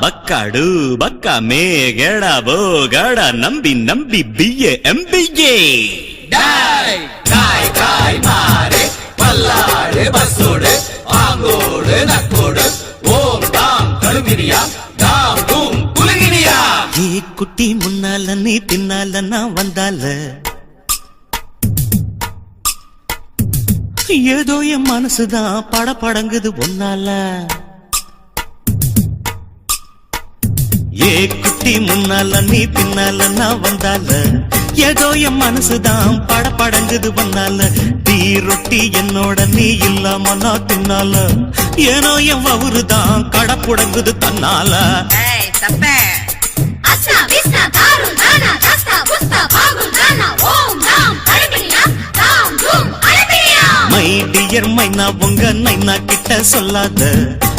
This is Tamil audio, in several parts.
ಬಕ್ಕಡು ಬಕ್ಕ ಮೇಗಡ ಬೋಗಡ ನಂಬಿ ನಂಬಿ ಬಿಯೆ ಎಂಬಿಯೆ டாய் காய் காய் மாறே பல்லாடு பஸ்ஸோடு ஆங்கோடு நக்கோடு ஓம் தாம் கழுமினியா தாம் தூம் குலுங்கினியா ஏ குட்டி முன்னால நீ பின்னால நான் வந்தால ஏதோ என் மனசுதான் படபடங்குது ஒன்னால ஏ குட்டி முன்னால நீ பின்னால நான் வந்தால ஏதோ என் மனசுதான் படபடங்குது ஒன்னால டீ ரொட்டி என்னோட நீ இல்லாம நான் தின்னால ஏனோ என் வவுறுதான் கடப்புடங்குது தன்னால மை டியர் மைனா உங்க நைனா கிட்ட சொல்லாத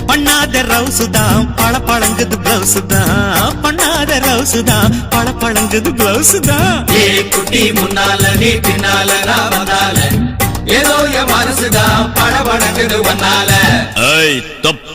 பண்ணாத ரவுசுதான் பழ பழங்குது பிளவுஸ் தான் பண்ணாத ரவுசுதான் பழ பழங்குது பிளவுஸ் தான் ஏ குட்டி முன்னால நீ பின்னால நான் வந்தால ஏதோ என் மனசுதான் படபடங்குது வந்தால ஐய் தொப்ப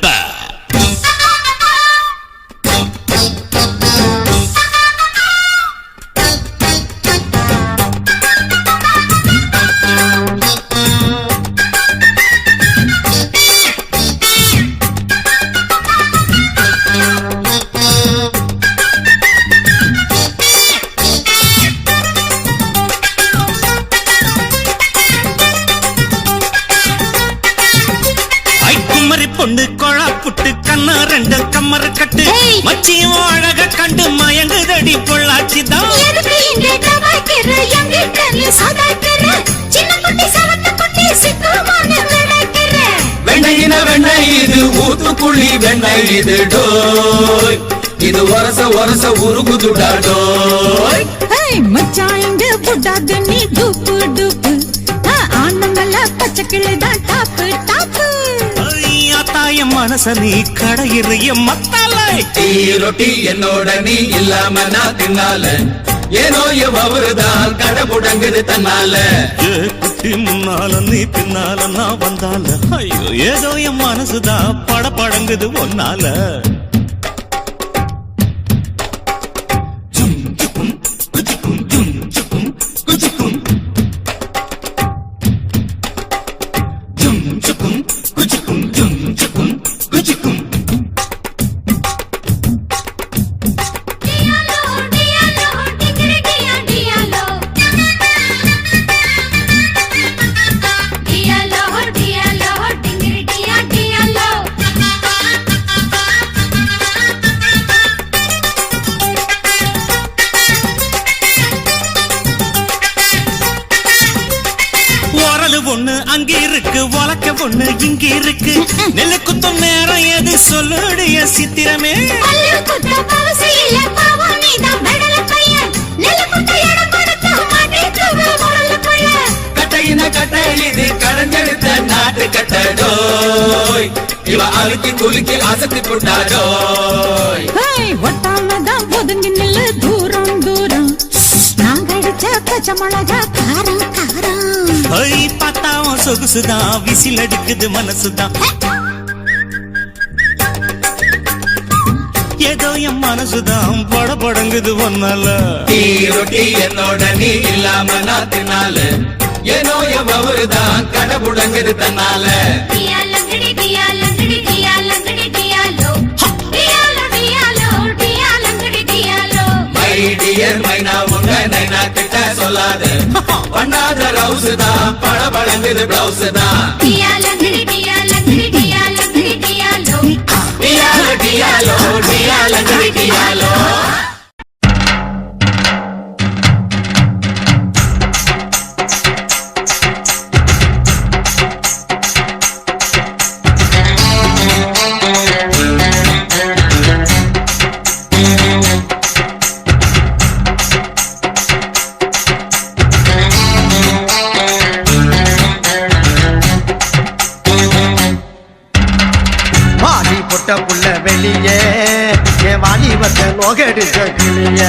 பொண்ணு கொழா புட்டு கண்ணா ரெண்டு கம்மர கட்டு மச்சியும் அழக கண்டு மயங்குதடி பொள்ளாச்சிதான் வெண்ணையின வெண்ணெய் இது ஊத்துக்குள்ளி வெண்ணெய் இது டோய் இது ஒரச ஒரச உருகுதுடா டோய் மச்சான் இங்க புட்டாது நீ டூப்பு டூப்பு ஆனந்தல பச்சை கிளிதான் டாப்பு டாப்பு தாயம் மனச நீ கடையிறைய மத்தால டீ ரொட்டி என்னோட நீ இல்லாம நான் தின்னால ஏனோ எவருதான் கடை முடங்குது தன்னால குட்டி முன்னால நீ பின்னால நான் வந்தால ஐயோ ஏதோ என் மனசுதான் படபடங்குது ஒன்னால ஒண்ணு அங்க இருக்கு வழக்க ஒண்ணு இங்க இருக்கு நெல்லு குத்தும் நேரம் எது சொல்லுடைய சித்திரமே கட்டையின கட்டை இது கடஞ்செடுத்த நாட்டு கட்டடோய் இவ அழுக்கி குலுக்கி அசத்தி போட்டாடோய் ஒட்டாமதான் ஒதுங்கி நில்லு தூரம் தூரம் நாங்க அடிச்ச பச்சை மிளகா காரம் காரம் பத்தாவும் சொகுசுதான் விசில் அடிக்குது மனசுதான் ஏதோ என் மனசுதான் படபடங்குது ஒன்னால டீ ரொட்டி என்னோட நீ இல்லாம நான் தின்னால ஏனோ எவருதான் கடை முடங்குது தன்னால மைனா உங்க நைனா கிட்ட சொல்லாத பண்ணாத ரவுஸ் தான் படபடங்குது பிளவுஸ் தான் டியாலோ டியாலோ நோகடிச்ச கிளிய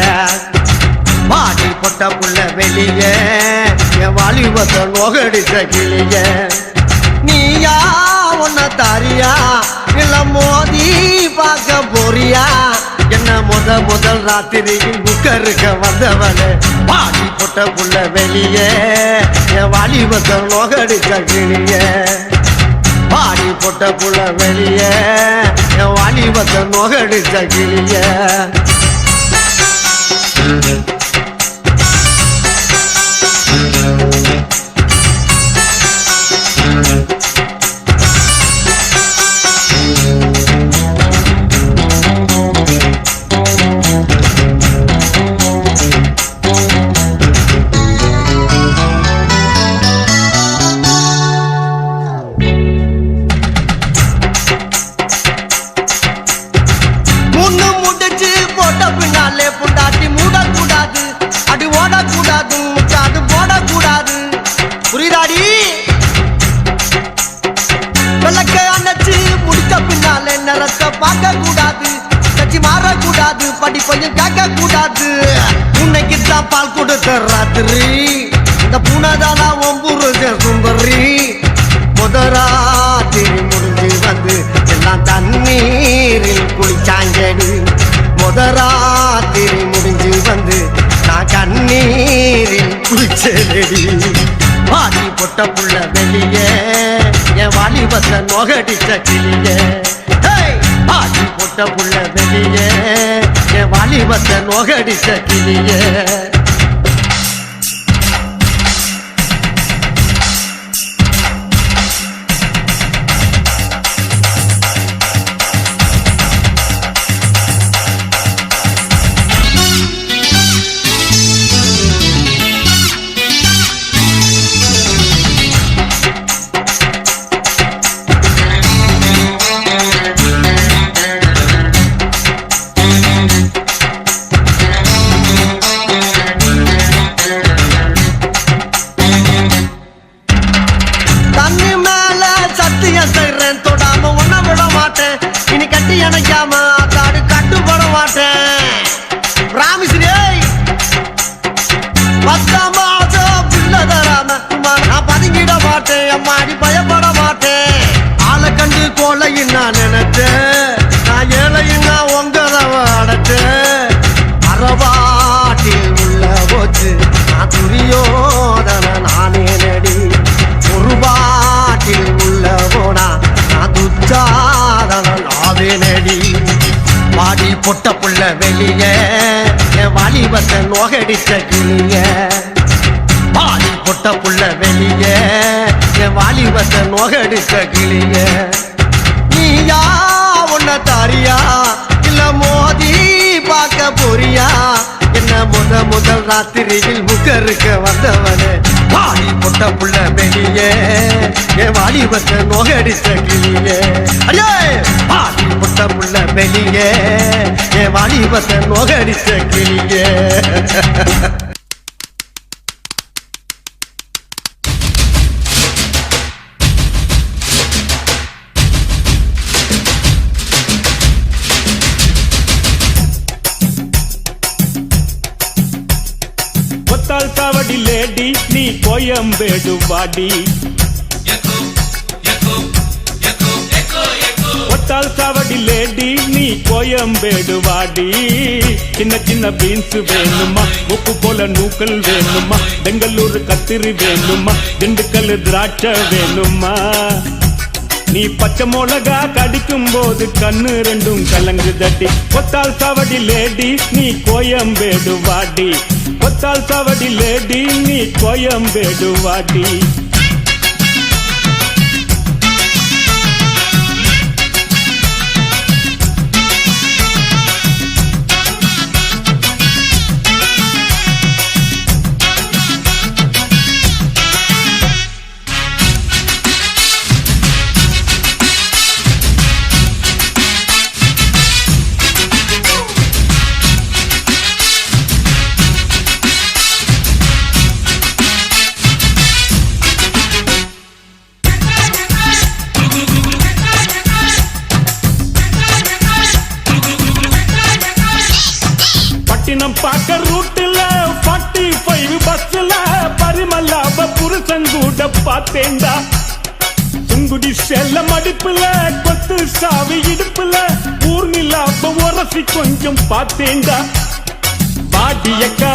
வாடி பொட்ட புள்ள வெளிய என் வாலிபத்தை நோகடிச்ச கிளிய நீயா உன்ன தாரியா இல்ல மோதி பார்க்க போறியா என்ன முதல் ராத்திரியில் புக்கருக்க வந்தவளே பாடி போட்ட புள்ள வெளியே என் வாலிபத்தை நோகடிச்ச கிளியே பாடி போட்ட புள்ள வெளியே என் வாலிபத்தை நோகடிச்ச கிளியே படி கொஞ்சம் கேட்க கூடாது உன்னைக்கு தான் பால் கொடுத்த ராத்திரி இந்த பூனாதானா ஒம்புருஜ சுந்தரி முதராத்திரி முடிஞ்சு வந்து எல்லாம் தண்ணீரில் குளிச்சாங்கடி முதராத்திரி முடிஞ்சு வந்து நான் கண்ணீரில் குளிச்சேடி பாடி பொட்ட புள்ள வெளியே என் வாலிபத்தை நோகடிச்ச கிளியே பாடி பொட்ட புள்ள வெளியே என் வாலிபத்தை நோகடிச்ச கிளியே நான் நினைச்சேன் நான் ஏழையுங்க உங்களவ அடைச்சேன் அறவாட்டில் உள்ள போச்சு நான் துரியோதன நானே நடி ஒரு பாட்டில் உள்ள போனா நான் துச்சாதன நாவே நடி பாடி பொட்ட புள்ள வெளியே என் வாலிபத்தை நோகடிச்ச கிளிய பாடி பொட்ட புள்ள வெளியே என் வாலிபத்தை நோகடிச்ச கிளிய நீயா உன்ன தாரியா இல்ல மோதி பார்க்க போறியா என்ன முதல் ராத்திரியில் முகருக்க வந்தவனே பாடி பொட்ட புள்ள வெளியே என் வாலிபத்தை நோகடிச்ச கிளியே அடியே பாடி பொட்ட புள்ள வெளியே என் வாலிபத்தை நோகடிச்ச கிளியே சாவடி லேடி நீ கோயம்பேடு வாடி ஒத்தால் சாவடி லேடி நீ கோயம்பேடு வாடி சின்ன சின்ன பீன்ஸ் வேணுமா உப்பு போல நூக்கல் வேணுமா பெங்களூர் கத்திரி வேணுமா திண்டுக்கல் திராட்சை வேணுமா நீ பச்சை மிளகா கடிக்கும் போது கண்ணு ரெண்டும் கலங்கு தட்டி ஒத்தால் சாவடி லேடி நீ கோயம்பேடு வாடி ஒத்தால் சாவடி லேடி நீ கோயம்பேடு வாடி பாக்க ரூட்ல 45 பஸ்ல பரிமல்லாப புருஷன் கூட பார்த்தேன்டா புங்குடி செல்ல மடிப்புல கொத்து சாவி இடுப்புல ஊர்நிலாப்ப உரசி கொஞ்சம் பார்த்தேண்டா பாடியக்கா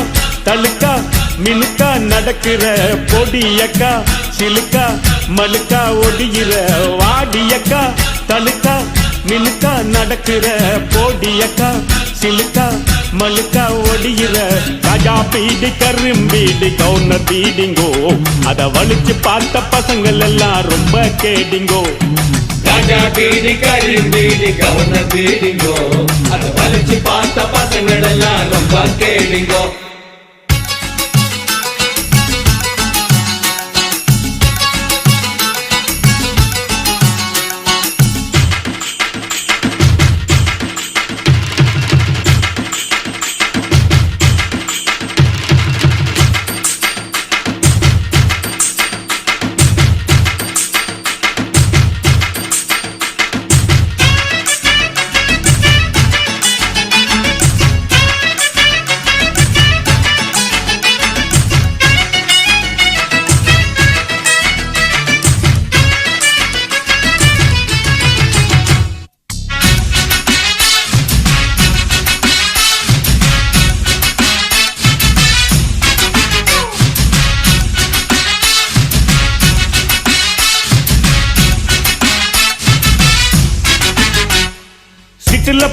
தழுக்கா மினுக்கா நடக்கிற பொடியக்கா சிலுக்கா மழுக்கா ஒடிகிற வாடியக்கா தழுக்கா மினுக்கா நடக்கிற பொடியக்கா சிலுக்கா மழுக்கா ஒடிகிற ராஜா பீடி கரும்பீடி கவுனர் பீடிங்கோ அத வலிச்சு பார்த்த பசங்கள் எல்லாம் ரொம்ப கேடிங்கோ ராஜா பீடி கரும்பீடி கவர்னர் பீடிங்கோ அதை வலிச்சு பார்த்த பசங்கள் எல்லாம் ரொம்ப கேடிங்கோ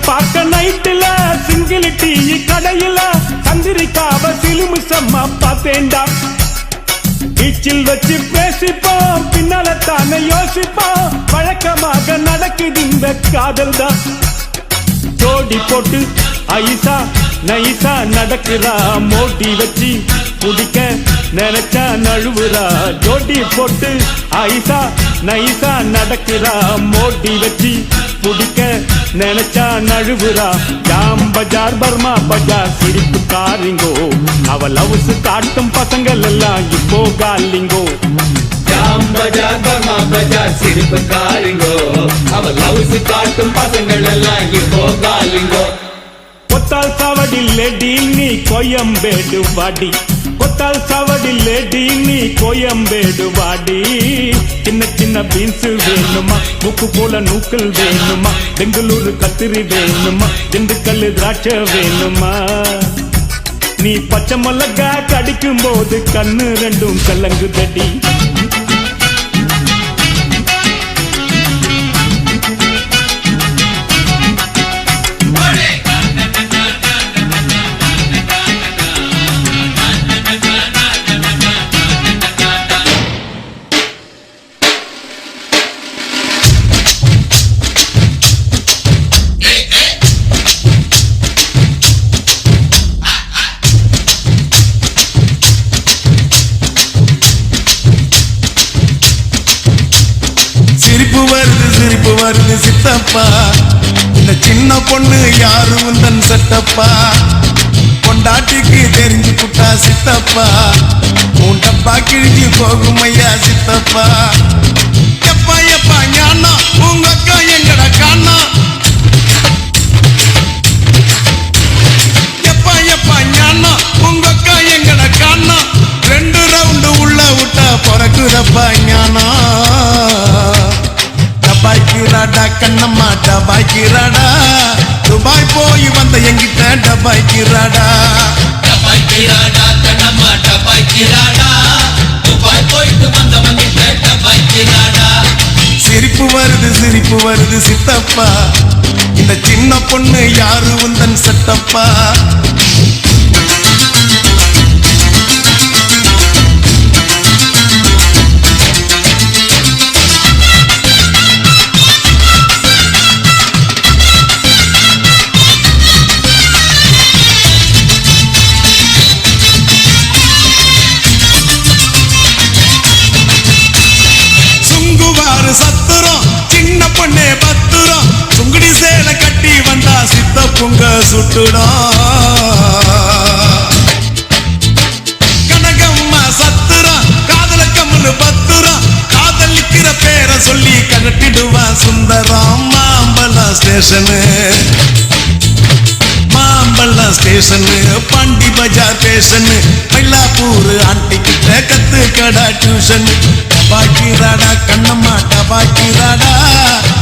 பார்க்க நைட்டுல சிங்கிள் டீ கடையில சந்திரிக்காவ சிலுமிசம்மா பார்த்தேண்டா பீச்சில் வச்சு பேசிப்போம் பின்னால தானே யோசிப்போம் வழக்கமாக நடக்குது இந்த காதல் தான் ஜோடி போட்டு ஐசா நைசா நடக்கிறா மோட்டி வச்சு குடிக்க நினைச்சா நழுவுறா ஜோடி போட்டு ஐசா நைசா நடக்கிறா மோட்டி வச்சு குடிக்க நினைச்சா நழுவுறா ஜாம் பஜார் பர்மா பஜார் சிரிப்பு காரிங்கோ அவ லவ்ஸ் காட்டும் பசங்கள் எல்லாம் இப்போ காலிங்கோ ஜாம் பஜார் பர்மா பஜார் சிரிப்பு காரிங்கோ அவ லவ்ஸ் காட்டும் பசங்கள் எல்லாம் இப்போ காலிங்கோ கொத்தால் சாவடி லேடி நீ கோயம்பேடு வாடி கொத்தால் சாவடி லேடி நீ கோயம்பேடு வாடி சின்ன சின்ன பீன்ஸ் வேணுமா முக்கு போல நூக்கல் வேணுமா பெங்களூரு கத்திரி வேணுமா திண்டுக்கல் திராட்சை வேணுமா நீ பச்சை மிளகா கடிக்கும் போது கண்ணு ரெண்டும் கலங்கு தடி சிரிப்பு வருது சித்தப்பா இந்த சின்ன பொண்ணு யாரு உந்தன் சட்டப்பா பொண்டாட்டிக்கு தெரிஞ்சு புட்டா சித்தப்பா உன் டப்பா கிழிஞ்சு போகும் ஐயா சித்தப்பா எப்பா எப்பா ஞானா உங்க அக்கா எங்கட காணா எப்பா எப்பா ஞானா உங்க அக்கா எங்கட காணா 2 ரவுண்டு உள்ள விட்டா பிறக்குதப்பா ஞானா டபாய்க்கிறாடா கண்ணம்மா டபாய்க்கிறாடா துபாய் போய் வந்த எங்கிட்ட டபாய்க்கிறாடா டபாய்க்கிறாடா கண்ணம்மா டபாய்க்கிறாடா துபாய் போயிட்டு வந்தவங்கிட்ட டபாய்க்கிறாடா சிரிப்பு வருது சித்தப்பா இந்த சின்ன பொண்ணு யாரு உந்தன் சட்டப்பா சத்துரம் சின்ன பொண்ணே பத்துரம் சுங்குடி சேலை கட்டி வந்தா சித்த பொங்க சுட்டுடும் கனகம்மா சத்துரம் காதல கம்முன்னு பத்துரம் காதலிக்கிற பேரை சொல்லி கட்டிடுவான் சுந்தரம் மாம்பழம் ஸ்டேஷனு பாண்டி பஜார் ஸ்டேஷனு மயிலாப்பூர் ஆண்டி கிட்ட கத்து கடா டியூஷன் டபாய்க்கிறாடா கண்ணம்மா டபாய்க்கிறாடா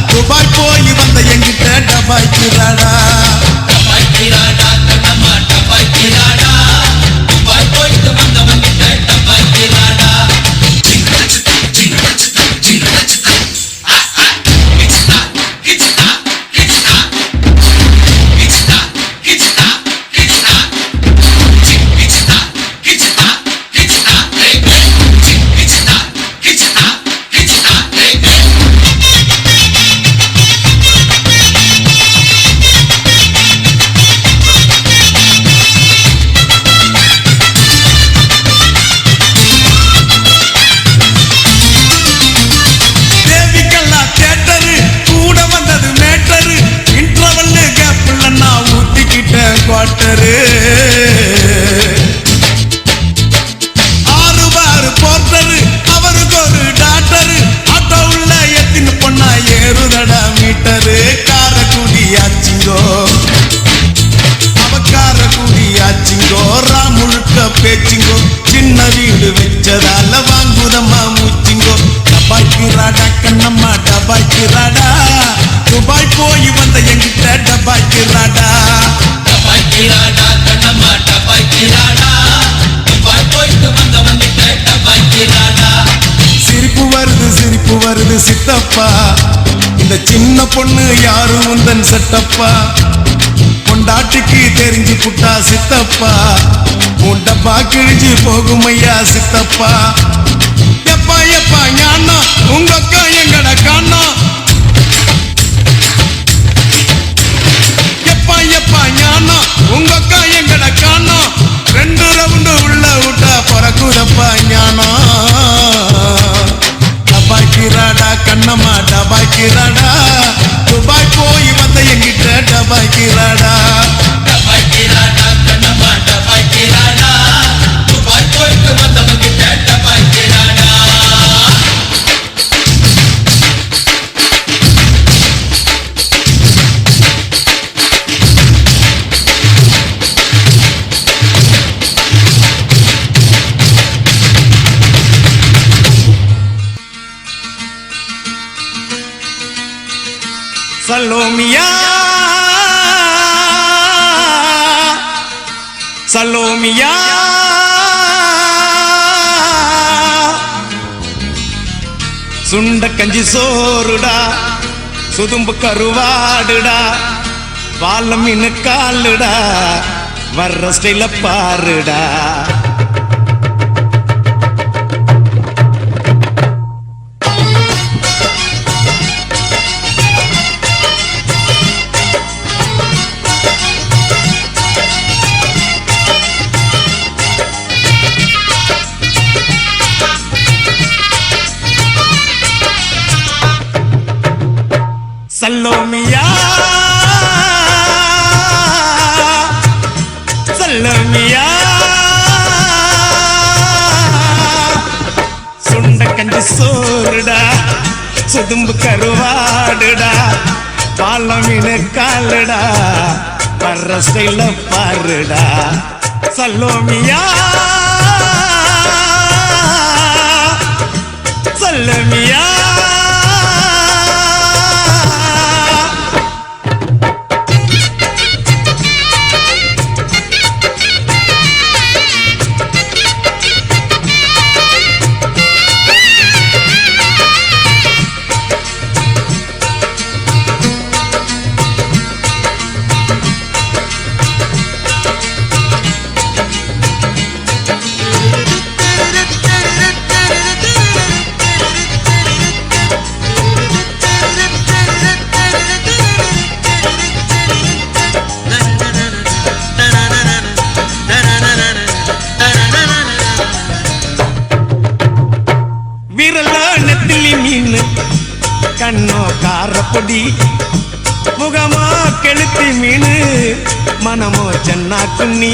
துபாய் போய் வந்த எங்கிட்ட டபாய்க்கிறாடா டபாய்க்கிறாடா கண்ணம்மா டபாய்க்கிறாடா துபாய் போயிட்டு வந்தவன் கிட்ட டபாய்க்கிறாடா தேவிக்கல்லா தேட்டரு கூட வந்தது மேட்டரு இன்டர்வல்லு கேப்புல நான் ஊத்திக்கிட்டேன் குவார்ட்டரு ஆறு பாரு போர்ட்டரு அவருக்கு ஒரு டாக்டரு ஆட்டோ உள்ள எத்தின்னு பொண்ணா ஏறுதடா மீட்டரு காரக்குடி ஆச்சிங்கோ அவக்கார கூடி ஆச்சிங்கோ முழுக்க பேச்சிங்கோ சின்ன வீடு வச்சதால வாங்குதம்மா மூச்சிங்கோ டபாய்க்கிறாடா கண்ணம்மா டபாய்க்கிறாடா துபாய் போய் வந்த எங்கிட்ட டபாய்க்கிறாடா டபாய்க்கிறாடா கண்ணம்மா டபாய்க்கிறாடா துபாய் போயிட்டு வந்தவன் கிட்ட டபாய்க்கிறாடா சிரிப்பு வருது சித்தப்பா இந்த சின்ன பொண்ணு யாரு உந்தன் செட்டப்பா பொண்டாட்டிக்கு தெரிஞ்சு புட்டா சித்தப்பா உன் டப்பா கிழிஞ்சு போகும் ஐயா சித்தப்பா எப்பா எப்பா ஞானா உங்க அக்கா எங்கட காணா எப்பா எப்பா ஞானா உங்க அக்கா எங்கட காணா 2 ரவுண்டு உள்ள விட்டா பறக்குதப்பா ஞானா டபாய்க்கிறாடா கண்ணம்மா டபாய்க்கிறாடா துபாய் போய் வந்த எங்கிட்ட டபாய்க்கிறாடா டபாய்க்கிறாடா கண்ணம்மா டபாய்க்கிறாடா துபாய் போயிட்டு வந்தவன் கிட்ட டபாய்க்கிறாடா சலோமியா சலோமியா சுண்ட கஞ்சி சோறுடா சுதும்பு கருவாடுடா வாழ மீன் காலுடா வர்ற ஸ்டைல பாருடா சல்லோமியா சல்லோமியா சுண்ட கஞ்சி சோறுடா சுதும்பு கருவாடுடா பால மீன் காலுடா வர்ற ஸ்டைல பாருடா சல்லோமியா சல்லோமியா கண்ணோ காரப்பொடி முகமா கெளுத்தி மீனு மனமோ சென்னா குன்னி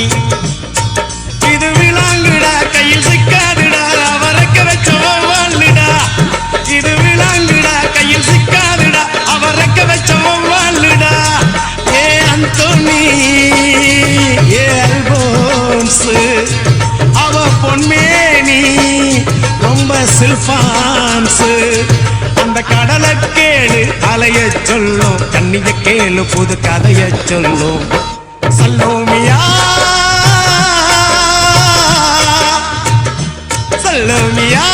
இது விளாங்குடா கையில் சிக்காதுடா அவரக்க வச்ச வாழ்டா இது விளாங்குடா கையில் சிக்காதுடா அவரக்க வச்ச வாழ்டா ஏ அந்தோனி ஏ அல்போன்ஸ் அவ பொன்மேனி ரொம்ப சில்பான் டான்ஸ் அந்த கடலை கேளு அலைய சொல்லும் கண்ணிய கேளு புது கதைய சொல்லும் சல்லோமியா சல்லோமியா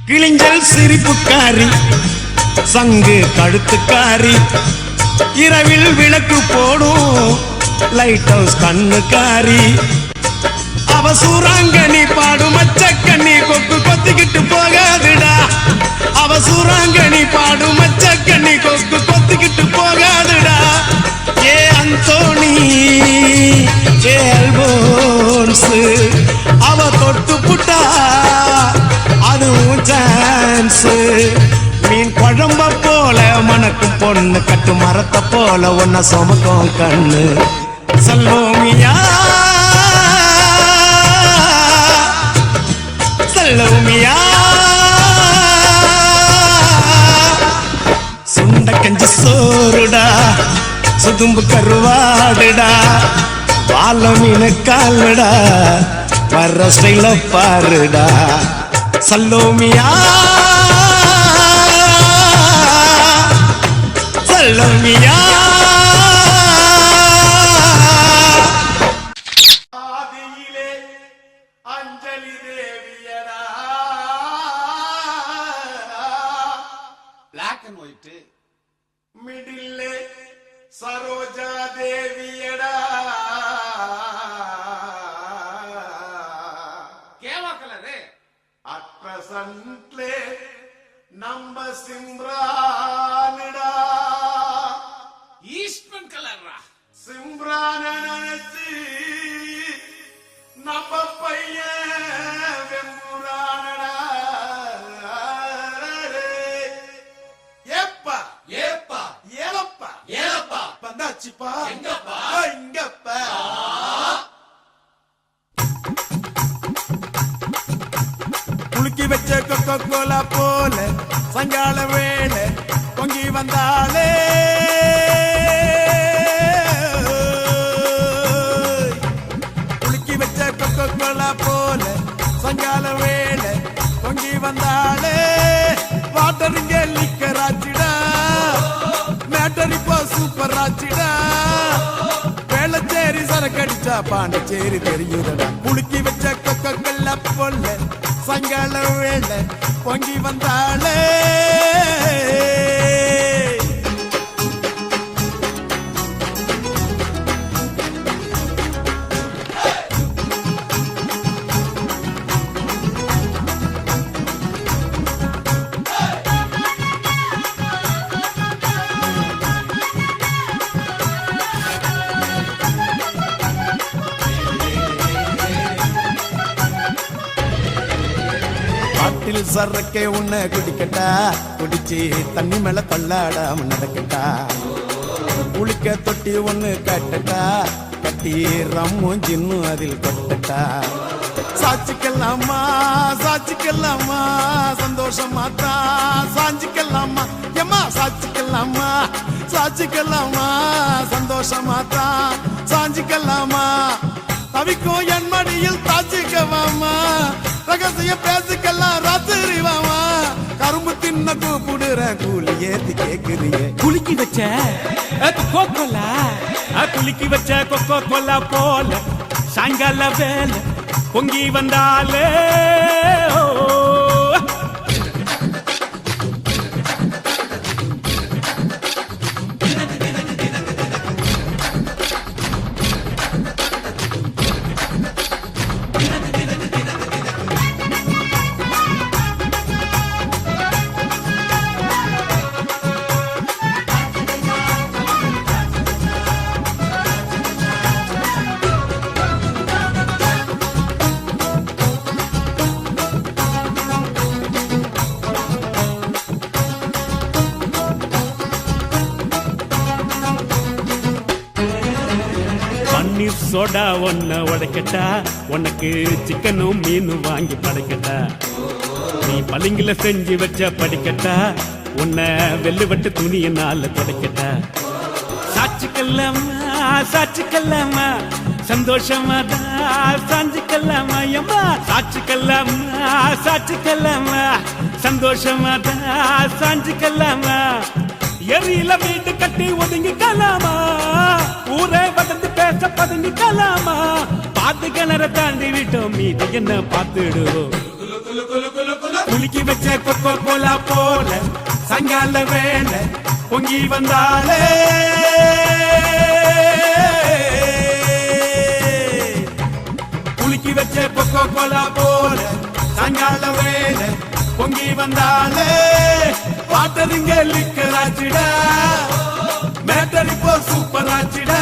கிளிஞ்சல் சிரிப்புக்காரி சங்கு கழுத்துக்காரி இரவில் விளக்கு போடும் லைட் ஹவுஸ் கண்ணுக்காரி அவ சூறாங்கண்ணி பாடும் மச்சக்கண்ணி கொக்கு கொத்திக்கிட்டு போகாதுடா அவ சூறாங்கண்ணி பாடும் மச்சக்கண்ணி கொக்கு கொத்திக்கிட்டு போகாதுடா ஏ அந்தோணி ஏ அல்போன்ஸ் அவ தொட்டு புட்டா அதுவும் சான்ஸ் மீன் குழம்ப போல மணக்கும் பொண்ணு கட்டு மரத்தை போல ஒன்ன சுமக்கும் கண்ணு சல்லோமியா சல்லோமியா சுண்ட கஞ்சி சோறுடா சுதும்பு கருவாடுடா பால மீன் காலுடா வர்ற ஸ்டைல பாருடா சல்லோமியா சல்லோமியா ஆதியிலே அஞ்சலி தேவியடா பிளாக் அண்ட் ஒயிட் மிடில்லே சரோஜா தேவியடா கேவா கலரு அட் பிரசன்ட்லே நம்ம சிம்ரானிடா ஈஸ்ட்மன் கலர்ரா சிம்ரான நினைச்சு நம்ம பையன் வெம்புரானடா ஏப்பா ஏப்பா ஏலப்பா ஏலப்பா வந்தாச்சுப்பா எங்கப்பா? இங்கப்பா குலுக்கி வச்ச கொக்கோ கோலா போல சாயங்கால வேளை பொங்கி வந்தாலே குலுக்கி வச்ச கொக்கோ கோலா போல சாயங்கால வேளை பொங்கி வந்தாலே வாட்டருங்க லிக்கர் ஆச்சுடா மேட்டர் இப்போ சூப்பர் ஆச்சுடா வேளச்சேரி சரக்கடிச்சா பாண்டிச்சேரி தெரியுதடா குலுக்கி வச்ச கொக்கோ கோலா போல சாயங்கால வேளை பொங்கி வந்தாளே காட்டில் சரக்கே உன்னை குடிக்கட்டா குடிச்சு தண்ணி மேல தள்ளாடாம நடக்கட்டா குளிக்க தொட்டி ஒண்ணு கட்டட்டா கட்டி ரம்மும் ஜின்னும் அதில் கொட்டட்டா சாட்சிக்கலாமா சாட்சிக்கலாமா சந்தோஷமா தான் சாஞ்சிக்கலாமா எம்மா சாட்சிக்கலாமா சாட்சிக்கலாமா சந்தோஷமா தான் சாஞ்சிக்கலாமா தவிக்கும் என் மடியில் தாச்சிக்கவாமா ரகசியம் பேசிக்கலாம் ராத்திரி வாமா கரும்பு தின்ன கூப்பிடுற கூலி ஏத்தி கேக்குறியே குலுக்கி வச்ச கொக்கோ கோலா குலுக்கி வச்ச கொக்கோ கோலா போல சாயங்கால வேலை பொங்கி வந்தாலே சோடா ஒன்ன உடைக்கட்டா, உனக்கு சிக்கனும் மீனும் வாங்கி படைக்கட்டா. நீ பளிங்குல செஞ்சு வச்ச படிக்கட்டா, உன்னை வெள்ளுவட்டு துணியினால துடைக்கட்டா. சாட்சிக்கல்லாமா சாட்சிக்கல்லாமா சந்தோஷமா தான் சாஞ்சிக்கல்லாமா எம்மா. சாட்சிக்கல்லாமா சாட்சிக்கல்லாமா சந்தோஷமா தான் சாஞ்சிக்கல்லாமா. எரியில வீடு கட்டி ஒதுங்கிக்கலாமா, ஊரே வளர்ந்து பேச பதுங்கிக்கலாமா. பாத்து கிணற தாண்டி விட்டோம், மீது என்ன பார்த்துடுவோம். குலுக்கி வச்ச கொக்கோ கோலா போல சாயங்கால வேலை பொங்கி வந்தாலே. குலுக்கி வச்ச கொக்கோ கோலா போல சாயங்கால வேலை பொங்கி வந்தாலே. பாட்டதுங்க லிக்கராச்சிடா, மேட்டரி போ சூப்பர் ஆச்சிடா.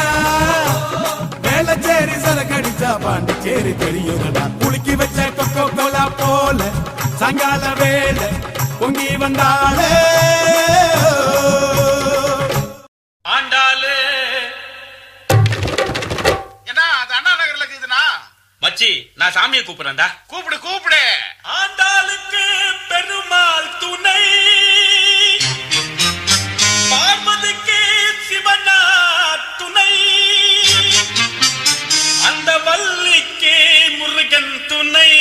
வேளச்சேரி சரக்கடிச்சா பாண்டிச்சேரி தெரியுதடா. குலுக்கி வச்ச கொக்கோ கோலா போல சாயங்கால வேலை பொங்கி வந்தாலே. ஆண்டாளு என்ன அது அண்ணா நகர்ல இருக்குதுண்ணா. மச்சி, நான் சாமியை கூப்பிடுறேன்டா. கூப்பிடு கூப்பிடு. ஆண்டாளுக்கு பெருமாள் துணை, பார்வதிக்கு சிவனா துணை, அந்த வள்ளிக்கு முருகன் துணை,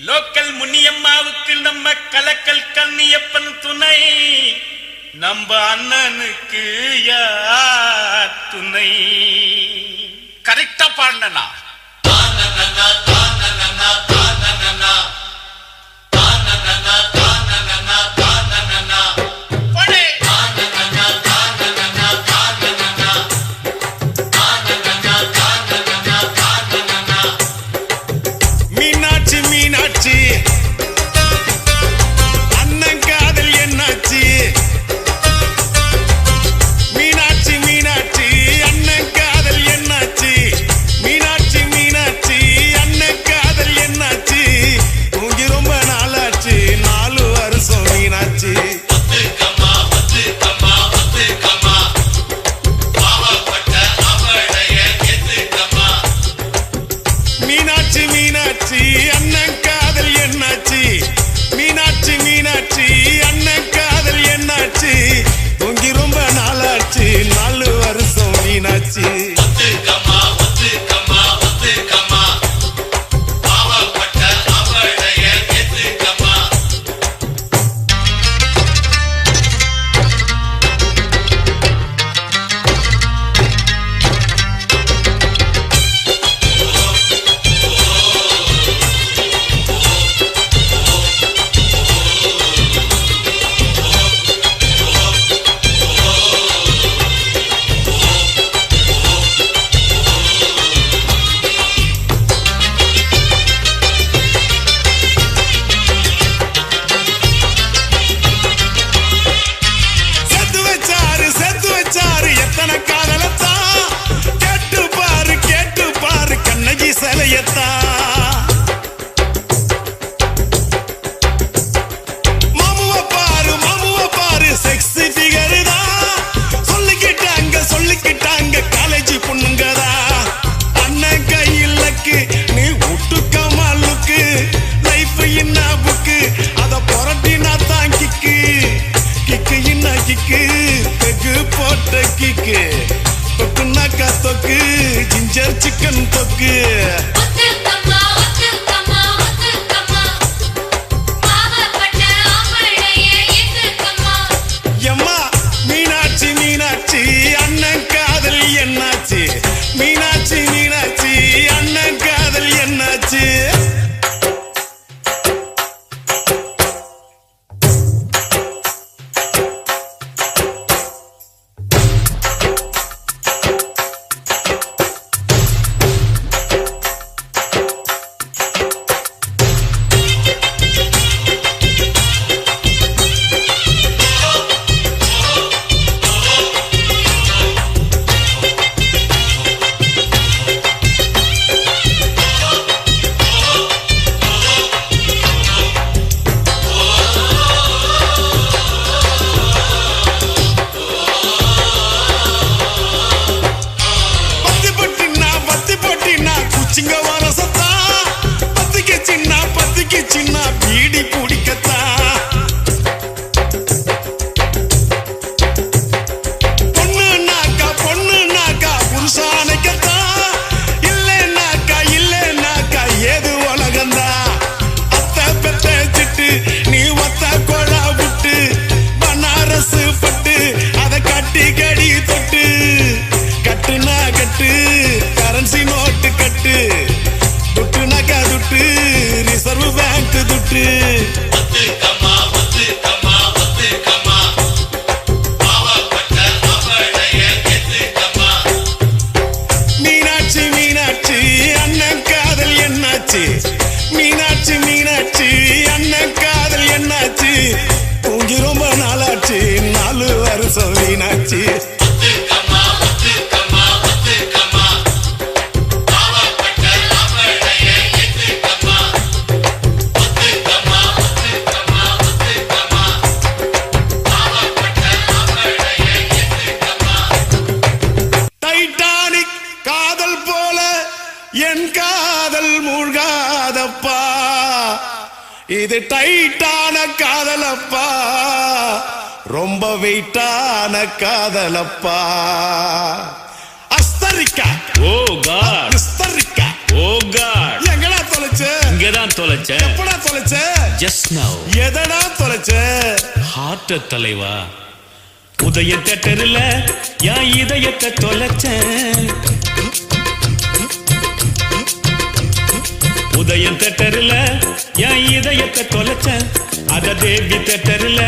லோக்கல் முனியம்மாவுக்கு நம்ம கலக்கல் கண்ணியப்பன் துணை, நம்ம அண்ணனுக்கு யார் துணை? கரெக்டா பாடுனா. மீனாட்சி மீனாட்சி அண்ணன் காதல் என்னாச்சு? மீனாட்சி மீனாட்சி அண்ணன் காதல் என்னாச்சு? மீனாட்சி மீனாட்சி அண்ணன் காதல் என்னாச்சு? தூங்கி ரொம்ப நாளாச்சு, 4 வருஷம் மீனாட்சி. மீனாட்சி மீனாட்சி அண்ணன் காதல் என்னாச்சு? மீனாட்சி மீனாட்சி அண்ணன் காதல் என்னாச்சு? தூங்கி ரொம்ப நாளாச்சு, 4 வருஷம் மீனாட்சி. செத்து வச்சாரு எத்தனை காதலத்தான், கேட்டு பாரு கண்ணகி சிலையத்தான். மாமுவ பாரு செக்ஸி ஃபிகர் தான். சொல்லிக்கிட்டாங்க காலேஜ் பொண்ணுங்கதா. அண்ணன் கையிலக்கு நீ விட்டுக்கமா லுக்கு, லைஃப் என்ன புக்கு, அத புரட்டினா தான் கிக்கு. கிக்கு என்ன கிக்கு, பெகு போட்ட கிக்கு, தொக்குனாக்கா தொக்கு, ஜிஞ்சர் சிக்கன் தொக்கு. எம்மா மீனாட்சி மீனாட்சி அண்ணன் காதல் என்னாச்சு? மீனாட்சி மீனாட்சி அண்ணன் காதல் என்னாச்சு? துட்டு துட்டு நகை துட்டு ரிசர்வ் பேங்க் துட்டு மீனாட்சி மீனாட்சி அண்ணன் காதல் என்னாச்சு மீனாட்சி மீனாட்சி அண்ணன் காதல் என்னாச்சு தூங்கி ரொம்ப நாளாச்சு 4 வருஷம் வீணாச்சு டைட்டானிக் காதல் போல என் காதல் மூழ்காதப்பா இது டைட்டான காதலப்பா ரொம்ப வெயிட்டான காதலப்பா அஸ்தரிக்கா ஓ காட் அஸ்தரிக்கா ஓ காட் எங்கடா தொலைச்ச இங்கதான் தொலைச்ச எப்படா தொலைச்ச ஜஸ்ட் நவ் எதடா தொலைச்ச ஹார்ட் தலைவா உதய தேட்டர்ல என் இதயத்தை தொலைச்சேன் உதயம் தேட்டர்ல என் இதயத்தை தொலைச்சேன் அத தேவி தேட்டர்ல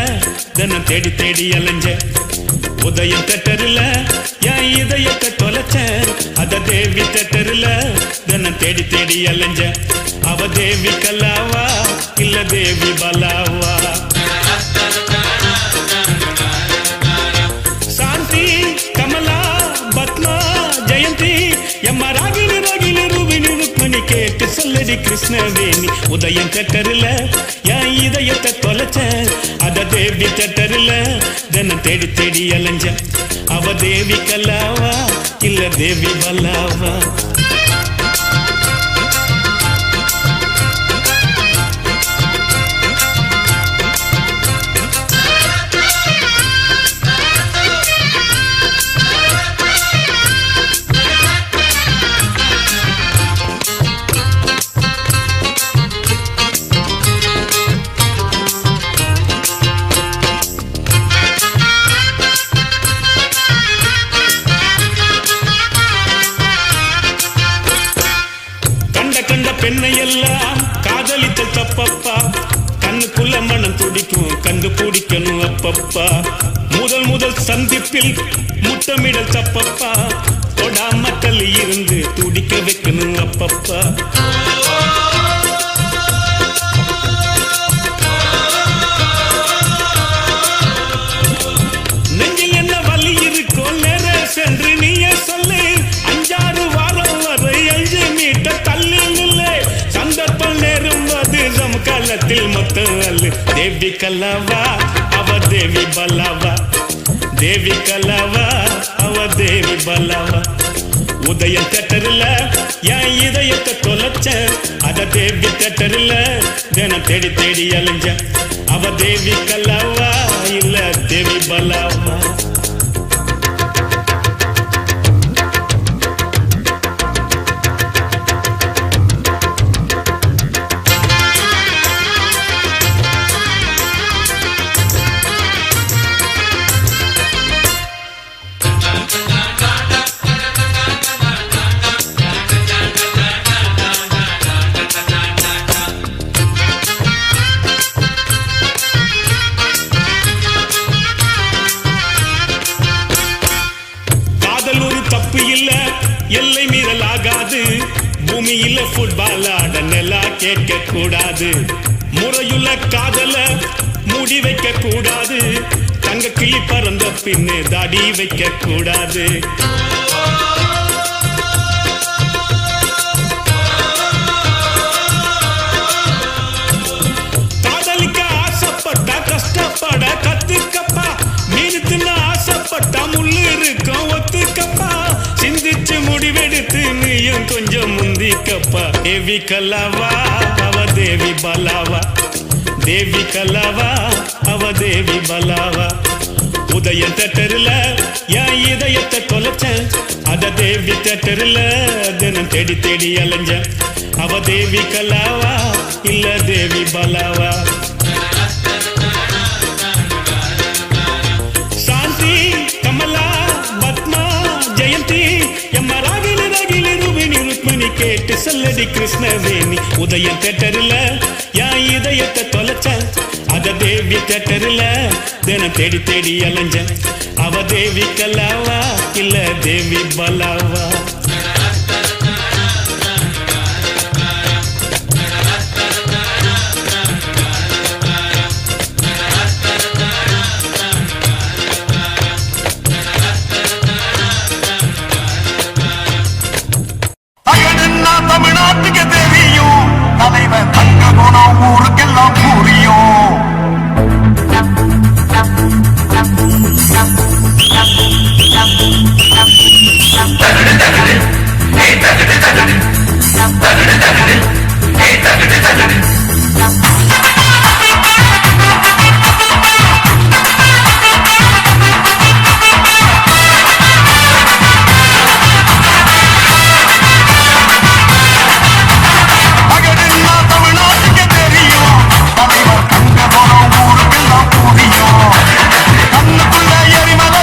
தினம் தேடி தேடி அலைஞ்சேன் உதயம் தேட்டர்ல என் இதயத்தை தொலைச்சேன் அத தேவி தேட்டர்ல தினம் தேடி தேடி அலைஞ்சேன் அவ தேவி கல்லாவா இல்ல தேவி பலாவா சாந்தி கமலா பத்மா ஜெயந்தி எம்மா ராகினி ராகினி ரூபினி ருக்மணி கேட்டு சொல்லடி கிருஷ்ணவேணி உதயம் தேட்டர்ல என் இதயத்தை தொலைச்சேன் அத தேவி தேட்டர்ல தினம் தேடி தேடி அலைஞ்சேன் அவ தேவி கல்லாவா இல்ல தேவி பல்லாவா பெண்ணை எல்லாம் காதலித்த தப்பப்பா கண்ணுக்குள்ள மனம் துடிக்கும் கண்டு பிடிக்கணும் அப்பப்பா முதல் சந்திப்பில் முத்தமிடல் தப்பப்பா தொடாம தள்ளி இருந்து துடிக்க வைக்கணும் அப்பப்பா நெஞ்சில் என்ன வலி இருக்கோ நேர சென்று நீயே சொல்லு 5-6 வாரம் வரை 5 மீட்டர் தள்ளி நில்லை சந்தர்ப்பம் நேரும் அது நம் காலத்தில் மொத்தம் அல்லு தேவி கல்லாவா அவ தேவி பல்லாவா தேவி கல்லாவா அவ தேவி பல்லாவா உதயம் தேட்டர்ல என் இதயத்தை தொலைச்சேன் அத தேவி தேட்டர்ல தினம் தேடி தேடி அலைஞ்சேன் அவ தேவி கல்லாவா இல்ல தேவி பல்லாவா எல்லை மீறல் ஆகாது பூமியில ஃபுட்பால் ஆட நெலா கேட்க கூடாது முறையுள்ள காதல மூடி வைக்க கூடாது தங்க கிளி பறந்த பின்னு தாடி வைக்க கூடாது காதலிக்க ஆசைப்பட்டா கஷ்டப்பட கத்துக்கப்பா மீன் தின்ன ஆசைப்பட்டா முள்ளு இருக்கும் ஒத்துக்கப்பா சிந்திச்சு முடிவெடுத்து நீயும் கொஞ்சம் முந்திக்கப்பா தேவி கல்லாவா அவ தேவி பலாவா தேவி கல்லாவா அவ தேவி பலாவா உதயம் தேட்டர்ல என் இதயத்தை தொலைச்சேன் அத தேவி தேட்டர்ல தினம் தேடி தேடி அலைஞ்சேன் அவ தேவி கல்லாவா இல்ல தேவி பலாவா சாந்தி கமலா பத்மா ஜெயந்தி எம்மா ராகினி ராகினி ரூபினி ருக்மணி கேட்டு சொல்லடி கிருஷ்ணவேணி உதயம் தேட்டரில் என் இதயத்தை தொலைச்சேன் அத தேவி தேட்டரில் தினம் தேடி தேடி அலைஞ்சேன் அவ தேவி கல்லாவா இல்ல தேவி பலாவா தமிழ்நாட்டுக்கு தெரியும் தலைவர் தங்க குணம் ஊருக்கெல்லாம் புரியும் கண்ணுக்குள்ள எரிமலை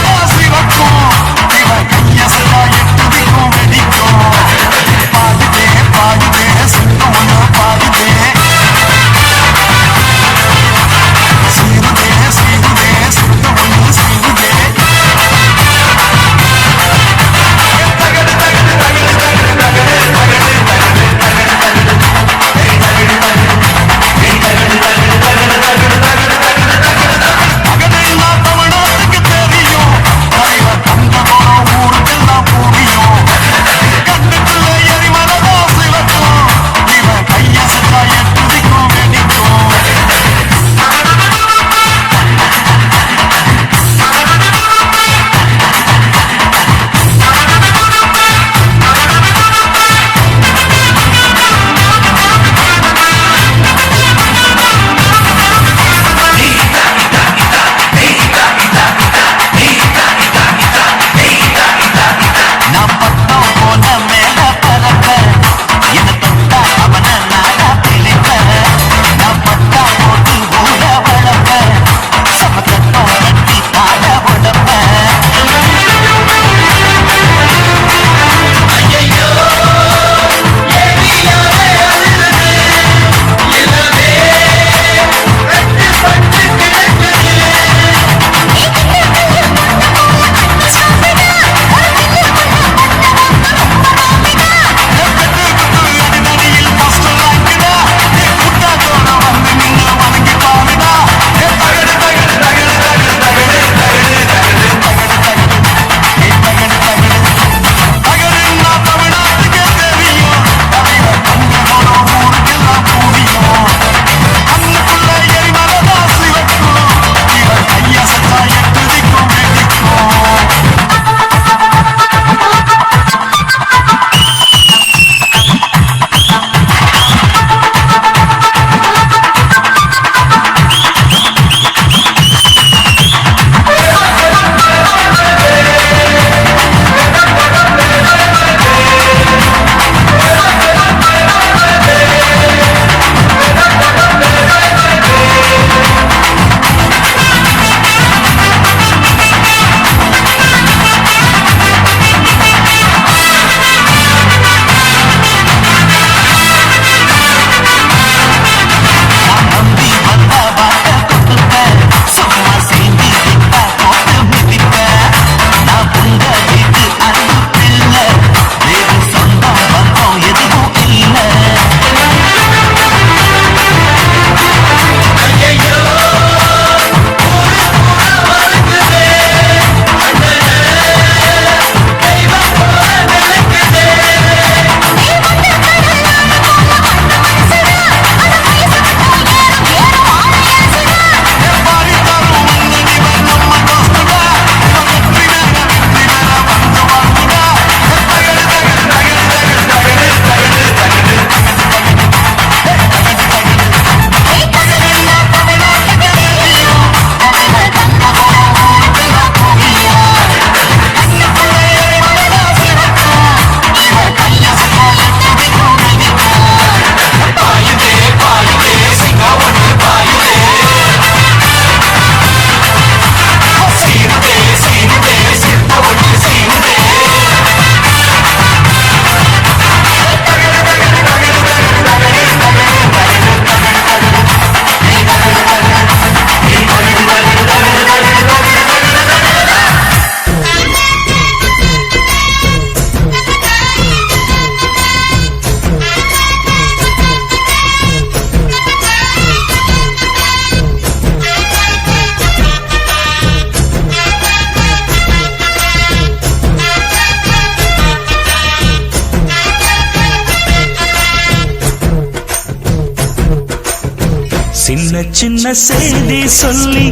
சின்ன சின்ன செய்தி சொல்லி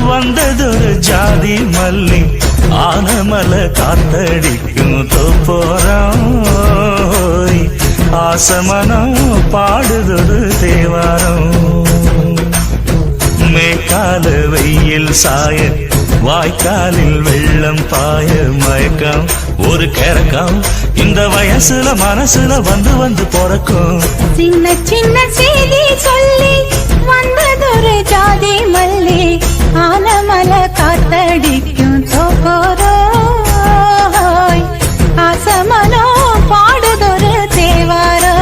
வந்ததொரு ஜாதி மல்லி ஆனமல காத்தடிக்கும் தோப்போரம் ஆசமனம் பாடுதொரு தேவாரம் மேற்கால வெயில் சாய வாய்க்காலில் வெள்ளம் பாய மயக்கம் ஒரு கிறக்கம் இந்த வயசுல மனசுல வந்து வந்து பிறக்கும் சின்ன சின்ன செய்தி சொல்லி வந்ததொரு ஜாதி மல்லி ஆனமல காத்தடிக்கும் தோப்போரோய் ஆசமனோ பாடுதொரு தேவாரோ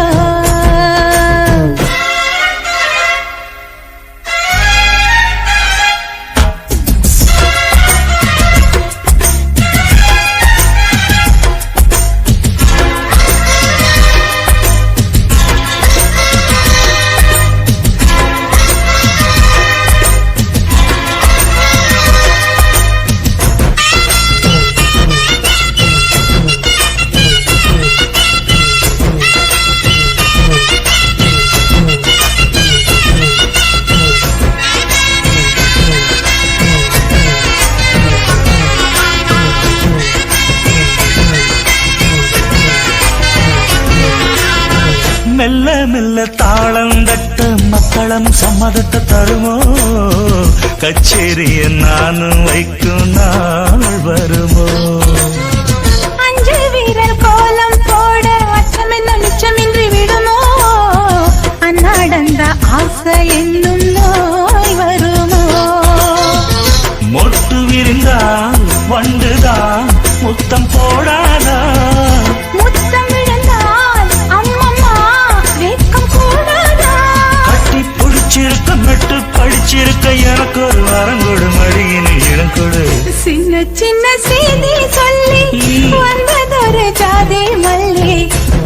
மெல்ல மெல்ல தாளம் தட்ட மக்களும் சம்மதத்தை தருமோ கச்சேரிய நானும் வைக்கும் நாள் வருமோ அஞ்சு வீரர் கோலம் போட அச்சமென்ன நிச்சமின்றி விடுமோ அந்நாடந்த ஆசை என்னும் நோய் வருமோ மொட்டு விரிந்தான் வண்டுதான் முத்தம் போடாதா முத்தம் விழுந்தால் அம்மம்மா வெட்கம் கூடாதா கட்டி பிடிச்சிருக்க மெட்டு படிச்சிருக்க எனக்கு ஒரு வரம் கொடு மடியினில் இடம் கொடு சின்ன சின்ன செய்தி சொல்லி வந்ததொரு ஜாதி மல்லி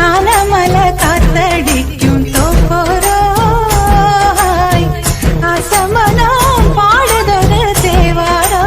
ஆனமல காத்தடிக்கும் தோப்போரோய் ஆசமனோ பாடுதொரு தேவாரோ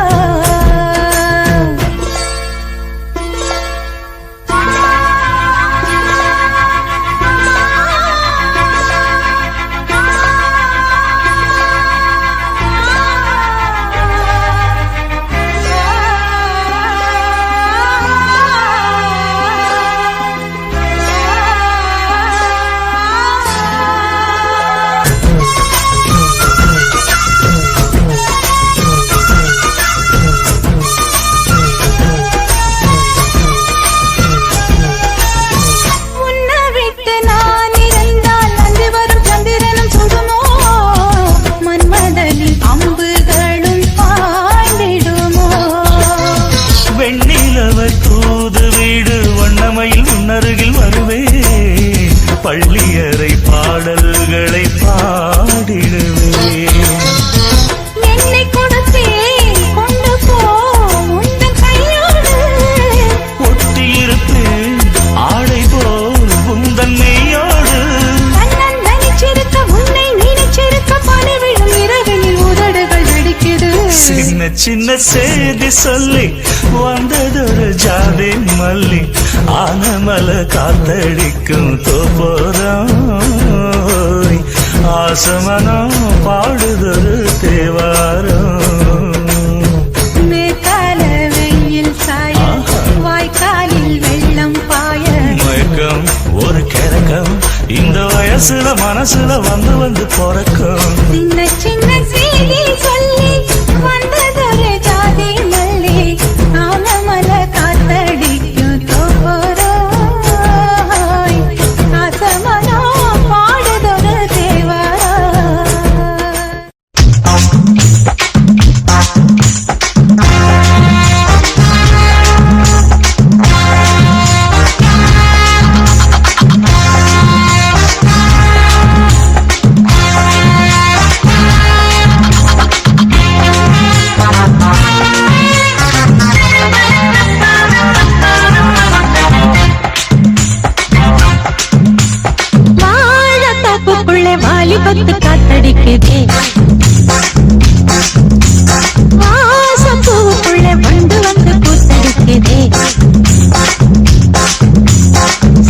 உன்னை விட்டு நான் இருந்தால் அன்று வரும் சந்திரனும் சுடுமோ மன்மதனின் அம்புகளும் பாய்ந்திடுமோ வெண்ணிலவ தூது வீடு வண்ணமையில் முன்னருகில் வருவே பள்ளியறை பாடல்களை பாடிடுவே என்னை கொடுத்தே கொண்டு போ உந்தன் கையோடு ஒட்டியிருப்பேன் ஆடை போல் உந்தன் மெய்யோடு கண்ணன் நினைச்சிருக்க உன்னை நினைச்சிருக்க பணி விழும் இரவினில் உதடுகள் வெடிக்குது சின்ன சின்ன செய்தி சொல்லி வந்ததொரு ஜாதி மல்லி ஆனமல காத்தடிக்கும் தோப்போரம் ஆசமனம் பாடுதொரு தேவாரம் மேற்கால வெயில் சாய வாய்க்காலில் வெள்ளம் பாய மயக்கம் ஒரு கிறக்கம் இந்த வயசுல மனசுல வந்து வந்து பிறக்கும் சின்ன சின்ன செய்தி சொல்லி வந்ததொரு ஜாதி மல்லி ஆனமல காத்தடிக்கும் தோப்போரோய் ஆசமனோ பாடுதொரு தேவாரோ வாழத்தோப்புக்குள்ளே வாலிபத்து காத்தடிக்குதே வாசப்பூவுக்குள்ளே வண்டு வந்து கூத்தடிக்குதே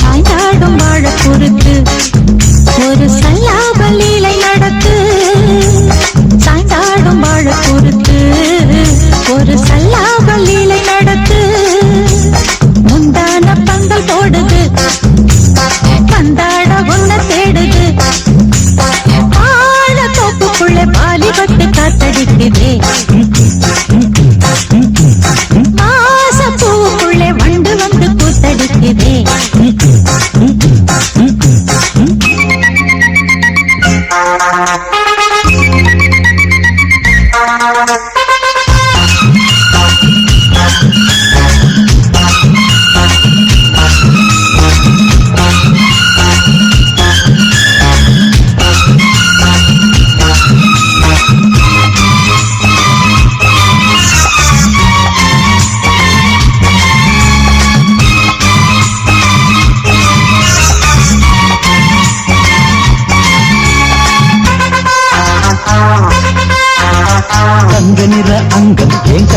சாய்ந்தாடும் வாழ பொறுத்து ஒரு சல்லாப லீலை நடத்து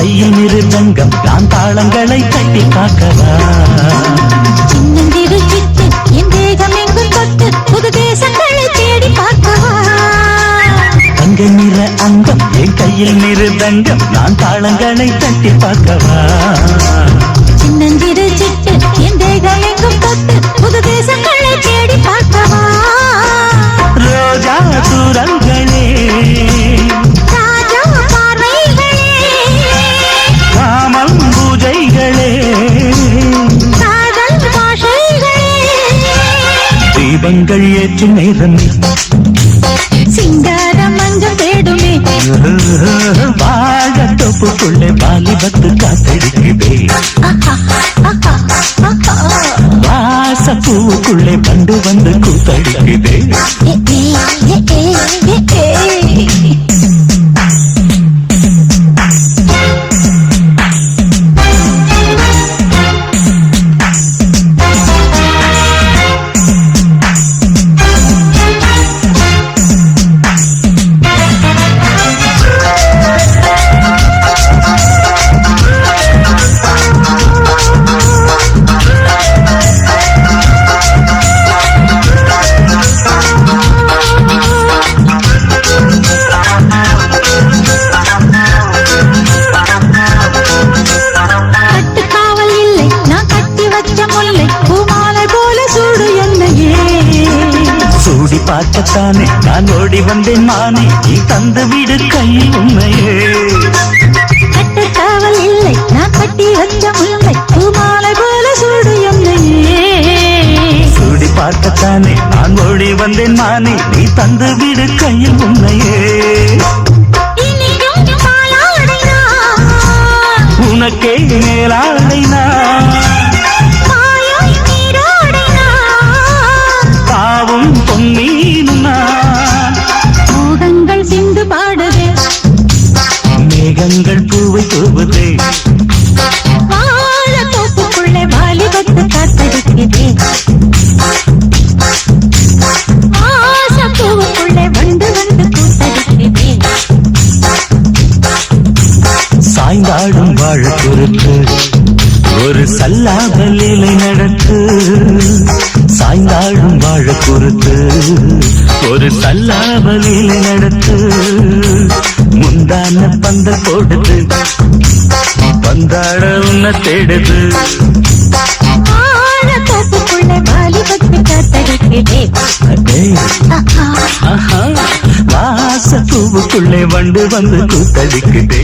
கையில் மிருதங்கம் நான் தாளங்களை தட்டி காக்கவா சின்னந்திரு சிட்டு என் தேகம் எங்கும் தொட்டு புது தேசங்களை தேடி பார்க்கவா தங்க நிற அங்கம் என் கையில் மிருதங்கம் நான் தாளங்களை தட்டி பார்க்கவா சின்னந்திரு சிட்டு என் தேகம் எங்கும் தொட்டு புது தேசங்களை தேடி பார்க்கவா ரோஜா தூரல்களே ராஜா பார்வைகளே காமம் பூஜைகளே காதல் பாஷைகளே தீபங்கள் ஏற்றும் நேரமே சிங்காரம் அங்கம் தேடுமே வாழ தொப்புக்குள்ளே வாலிபத்து காத்தடிக்குதே வாச பூவுக்குள்ளே பண்டு வந்து கூத்தடிக்குதே கட்டுக்காவல் இல்லை நான் கட்டி வச்ச முல்லை பூமாலை போல சூடு என்னையே சூடி பார்க்கத்தானே நான் ஓடி வந்தேன் மானே நீ தந்து விடு கையில் உண்மையே கட்டுக்காவல் இல்லை நான் கட்டி வச்ச முல்லை பூமாலை போல சூடு என்னையே சூடி பார்க்கத்தானே நான் ஓடி வந்தேன் மானே நீ தந்து விடு கையில் உண்மையே இனியும் பாலாடை நான் உனக்கே மேலாடை நான் மாயாய் நீரோடை நான் பாவும் பொன்னீனும் நான் மோகங்கள் சிந்து பாடுதே மேகங்கள் பூவை தூவுதே வாழ தோப்புக்குள்ளே வாலிபத்து காத்தடிக்குதே ஆசப்பூவுக்குள்ளே வந்து வந்து கூத்தடிக்குதே சாய்ந்தாடும் வாழ பொறுத்து ஒரு சல்லாத லீலை நடத்து சாய்ந்தாடும் வாழ பொறுத்து ஒரு சல்லாத லீலை நடத்து முந்தான பந்த போடுது பந்தாட உன்னை தேடுது வாழ தோப்புக்குள்ளே வாலிபத்து காத்தடிக்குதே அடே, ஆஹா, வாச பூவுக்குள்ளே வண்டு வந்து கூத்தடிக்குதே